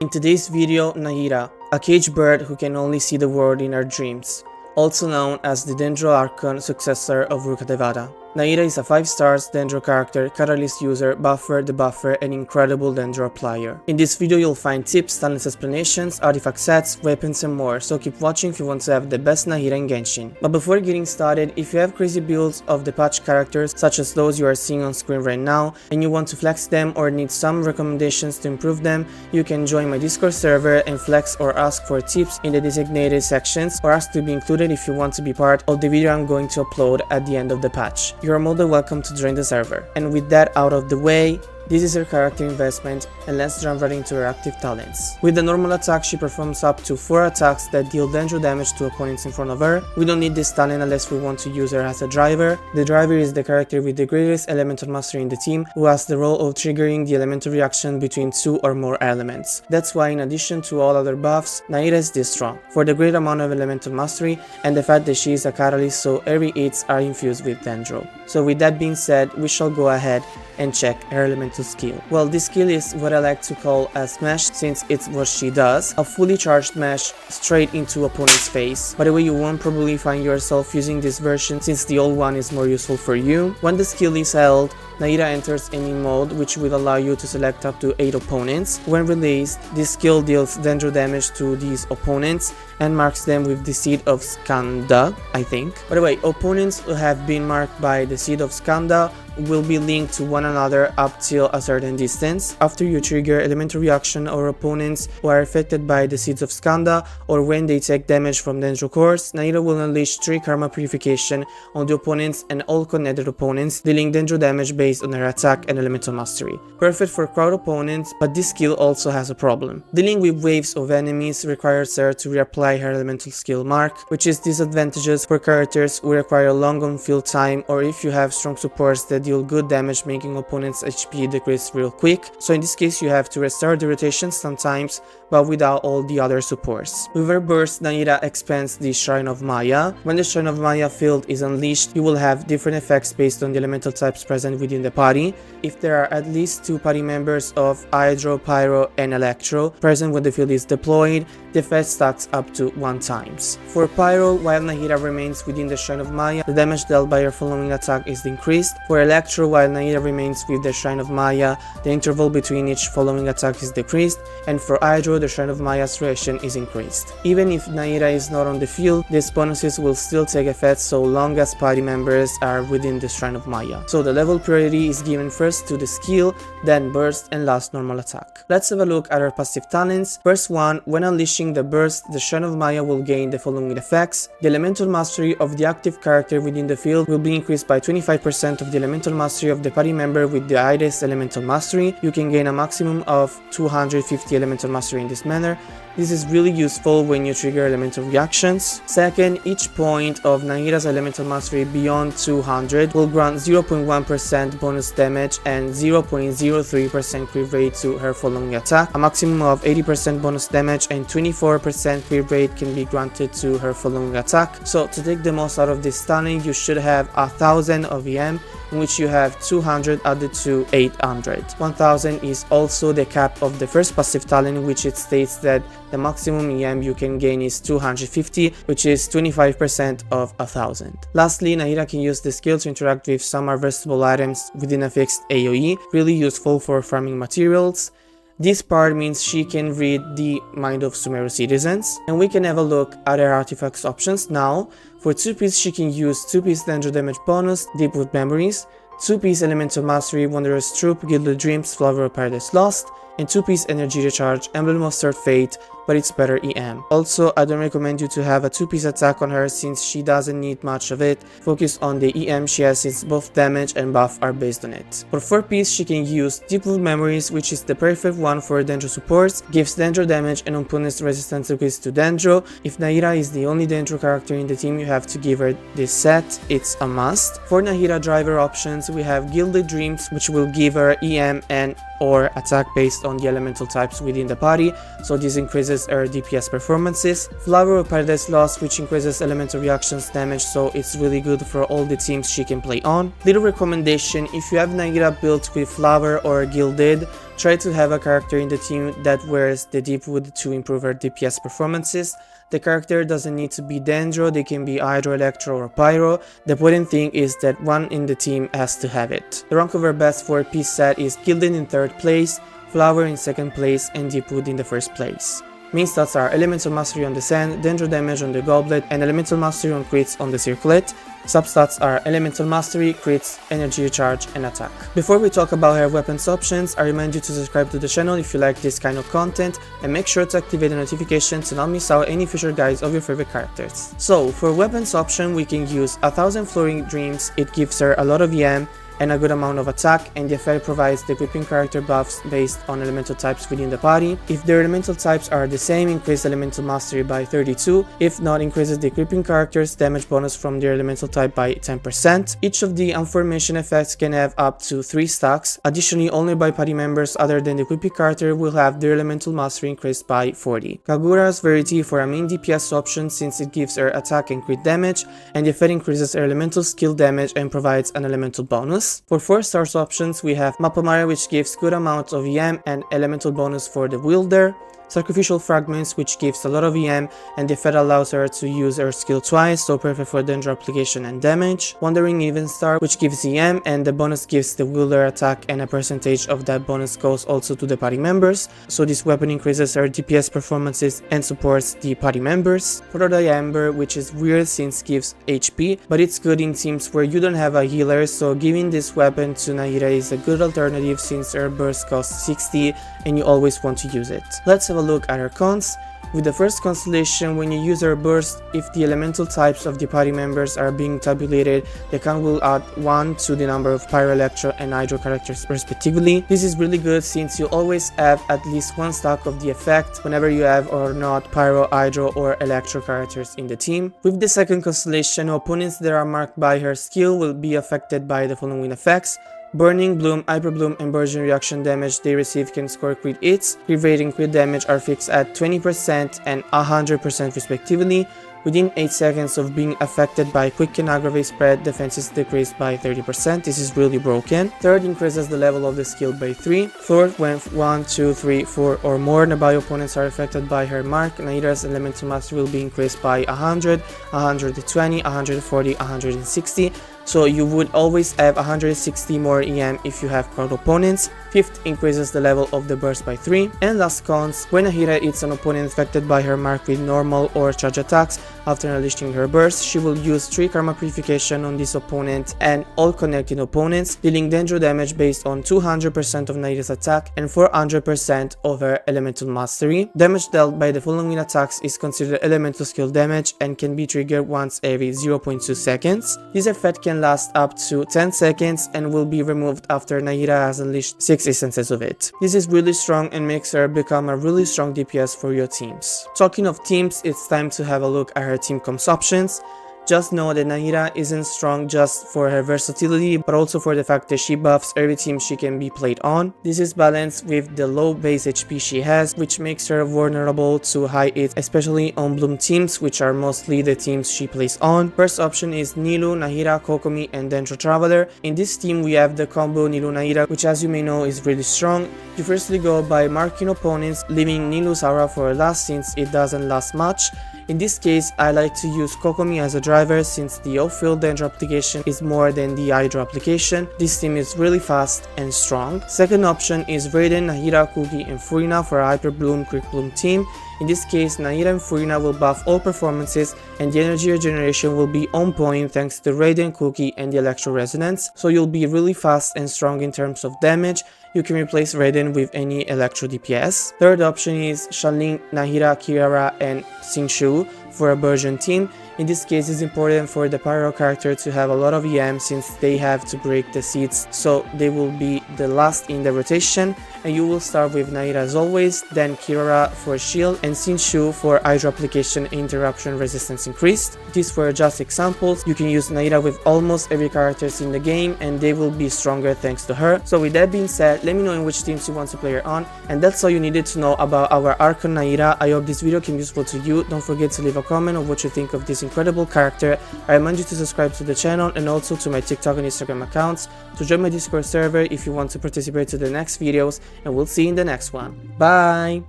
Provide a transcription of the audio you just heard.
In today's video, Nahida, a caged bird who can only see the world in her dreams, also known as the Dendro Archon successor of Rukkhadevata. Nahida is a 5-star Dendro character, catalyst user, buffer, debuffer, and incredible Dendro applier. In this video you'll find tips, talents explanations, artifact sets, weapons and more, so keep watching if you want to have the best Nahida in Genshin. But before getting started, if you have crazy builds of the patch characters such as those you are seeing on screen right now, and you want to flex them or need some recommendations to improve them, you can join my Discord server and flex or ask for tips in the designated sections, or ask to be included if you want to be part of the video I'm going to upload at the end of the patch. You are more than welcome to join the server. And with that out of the way, this is her character investment, and let's jump right into her active talents. With the normal attack, she performs up to 4 attacks that deal Dendro damage to opponents in front of her. We don't need this talent unless we want to use her as a driver. The driver is the character with the greatest elemental mastery in the team, who has the role of triggering the elemental reaction between 2 or more elements. That's why, in addition to all other buffs, Nahida is this strong, for the great amount of elemental mastery and the fact that she is a catalyst, so every hits are infused with Dendro. So with that being said, we shall go ahead and check her elemental skill. Well, this skill is what I like to call a smash, since it's what she does, a fully charged smash straight into opponent's face. By the way, you won't probably find yourself using this version since the old one is more useful for you. When the skill is held, Nahida enters any mode, which will allow you to select up to 8 opponents. When released, this skill deals Dendro damage to these opponents and marks them with the Seed of Skanda, I think. By the way, opponents who have been marked by the Seed of Skanda will be linked to one another up till a certain distance. After you trigger elemental reaction, or opponents who are affected by the Seeds of Skanda, or when they take damage from Dendro cores, Nahida will unleash 3 karma purification on the opponents and all connected opponents, dealing Dendro damage based on her attack and elemental mastery. Perfect for crowd opponents, but this skill also has a problem. Dealing with waves of enemies requires her to reapply her elemental skill mark, which is disadvantageous for characters who require long on field time, or if you have strong supports that deal good damage making opponents' HP decrease real quick. So in this case you have to restart the rotation sometimes, but without all the other supports. With her burst, Nahida expands the Shrine of Maya. When the Shrine of Maya field is unleashed, you will have different effects based on the elemental types present within the party. If there are at least 2 party members of Hydro, Pyro and Electro present when the field is deployed, the effect stacks up to 1 times. For Pyro, while Nahida remains within the Shrine of Maya, the damage dealt by her following attack is increased. For Electro, while Nahida remains with the Shrine of Maya, the interval between each following attack is decreased, and for Hydro, the Shrine of Maya's duration is increased. Even if Nahida is not on the field, these bonuses will still take effect so long as party members are within the Shrine of Maya. So the level priority is given first to the skill, then burst, and last normal attack. Let's have a look at her passive talents. First one, when unleashing the burst, the Shrine of Maya will gain the following effects. The elemental mastery of the active character within the field will be increased by 25% of the elemental mastery of the party member with the highest elemental mastery. You can gain a maximum of 250 elemental mastery in this manner. This is really useful when you trigger elemental reactions. Second, each point of Nahida's elemental mastery beyond 200 will grant 0.1% bonus damage and 0.03% crit rate to her following attack. A maximum of 80% bonus damage and 24% crit rate can be granted to her following attack. So to take the most out of this talent, you should have 1000 of EM, in which you have 200 added to 800. 1000 is also the cap of the first passive talent, which it states that the maximum EM you can gain is 250, which is 25% of 1000. Lastly, Nahida can use the skill to interact with some harvestable items within a fixed AoE, really useful for farming materials. This part means she can read the mind of Sumeru citizens, and we can have a look at her artifacts options now. For 2-piece she can use 2-piece Dendro damage bonus, Deep Wood Memories, 2-piece Elemental Mastery, Wanderer's Troop, Gilded Dreams, Flower of Paradise Lost, and 2-piece Energy Recharge, Emblem of Third Fate, but it's better EM. Also, I don't recommend you to have a 2-piece attack on her since she doesn't need much of it. Focus on the EM she has since both damage and buff are based on it. For 4-piece she can use Deep Wood Memories, which is the perfect one for Dendro supports, gives Dendro damage and opponent's resistance increase to Dendro. If Nahida is the only Dendro character in the team, you have to give her this set, it's a must. For Nahida driver options, we have Gilded Dreams, which will give her EM and or attack based on the elemental types within the party, so this increases her DPS performances. Flower of Paradise Lost, which increases elemental reactions damage, so it's really good for all the teams she can play on. Little recommendation, if you have Nahida built with Flower or Gilded, Try to have a character in the team that wears the Deep Wood to improve her DPS performances. The character doesn't need to be Dendro, they can be Hydro, Electro or Pyro. The important thing is that one in the team has to have it. The rank of her best 4P set is Gilded in 3rd place, Flower in 2nd place and Deep Wood in the 1st place. Main stats are Elemental Mastery on the Sand, Dendro damage on the Goblet and Elemental Mastery on crits on the Circlet. Substats are Elemental Mastery, crits, energy recharge and attack. Before we talk about her weapons options, I remind you to subscribe to the channel if you like this kind of content and make sure to activate the notifications to not miss out any future guides of your favorite characters. So for weapons option we can use 1000 Flooring Dreams, it gives her a lot of EM and a good amount of attack, and the effect provides the equipping character buffs based on elemental types within the party. If their elemental types are the same, increase elemental mastery by 32, if not, increases the equipping character's damage bonus from their elemental type by 10%. Each of the unformation effects can have up to 3 stacks. Additionally, only by party members other than the equipping character will have their elemental mastery increased by 40. Kagura's Verity for a main DPS option since it gives her attack and crit damage, and the effect increases her elemental skill damage and provides an elemental bonus. For 4 stars options we have Mapamare, which gives good amount of EM and elemental bonus for the wielder, Sacrificial Fragments, which gives a lot of EM and the effect allows her to use her skill twice, so perfect for Dendro application and damage, Wandering Even Star, which gives EM and the bonus gives the wielder attack and a percentage of that bonus goes also to the party members, so this weapon increases her DPS performances and supports the party members. Frodo Amber, which is weird since gives HP, but it's good in teams where you don't have a healer, so giving this weapon to NAHIDA is a good alternative since her burst costs 60 and you always want to use it. Let's have a look at her cons. With the first Constellation, when you use her burst, if the elemental types of the party members are being tabulated, the count will add 1 to the number of Pyro, Electro and Hydro characters respectively. This is really good since you always have at least 1 stack of the effect whenever you have or not Pyro, Hydro or Electro characters in the team. With the second Constellation, opponents that are marked by her skill will be affected by the following effects. Burning, Bloom, Hyper Bloom and Burgeon reaction damage they receive can score crit hits. Crit rate and crit damage are fixed at 20% and 100% respectively. Within 8 seconds of being affected by quick and aggravate spread, defense is decreased by 30%. This is really broken. Third, increases the level of the skill by 3. Fourth, when 1, 2, 3, 4 or more nearby opponents are affected by her mark, NAHIDA's elemental mastery will be increased by 100, 120, 140, 160. So you would always have 160 more EM if you have crowd opponents. Fifth, increases the level of the burst by 3. And last cons, when NAHIDA hits an opponent affected by her mark with normal or charge attacks, after unleashing her burst, she will use 3 karma purification on this opponent and all connected opponents, dealing Dendro damage based on 200% of NAHIDA's attack and 400% of her elemental mastery. Damage dealt by the following attacks is considered elemental skill damage and can be triggered once every 0.2 seconds. This effect can last up to 10 seconds and will be removed after NAHIDA has unleashed 6 instances of it. This is really strong and makes her become a really strong DPS for your teams. Talking of teams, it's time to have a look at her team comps options. Just know that NAHIDA isn't strong just for her versatility, but also for the fact that she buffs every team she can be played on. This is balanced with the low base HP she has, which makes her vulnerable to high hits, especially on Bloom teams, which are mostly the teams she plays on. First option is Nilou, NAHIDA, Kokomi and Dendro Traveler. In this team we have the combo Nilou NAHIDA, which as you may know is really strong. You firstly go by marking opponents, leaving Nilou's aura for last since it doesn't last much. In this case, I like to use Kokomi as a driver since the off-field Dendro application is more than the Hydro application. This team is really fast and strong. Second option is Raiden, NAHIDA, Kuki and Furina for a Hyper Bloom, Quick Bloom team. In this case, NAHIDA and Furina will buff all performances and the energy regeneration will be on point thanks to Raiden, Kuki and the Electro Resonance, so you'll be really fast and strong in terms of damage. You can replace Raiden with any Electro DPS. Third option is Shanling, NAHIDA, Kirara and Xingqiu for a Burgeon team. In this case, it's important for the Pyro character to have a lot of EM since they have to break the seeds, so they will be the last in the rotation. And you will start with NAHIDA as always, then Kirara for shield and Xingqiu for Hydro application and interruption resistance increased. These were just examples. You can use NAHIDA with almost every character in the game and they will be stronger thanks to her. So with that being said, let me know in which teams you want to play her on, and that's all you needed to know about our Archon NAHIDA. I hope this video came useful to you. Don't forget to leave a a comment of what you think of this incredible character. I remind you to subscribe to the channel and also to my TikTok and Instagram accounts, to join my Discord server if you want to participate to the next videos, and we'll see you in the next one. Bye!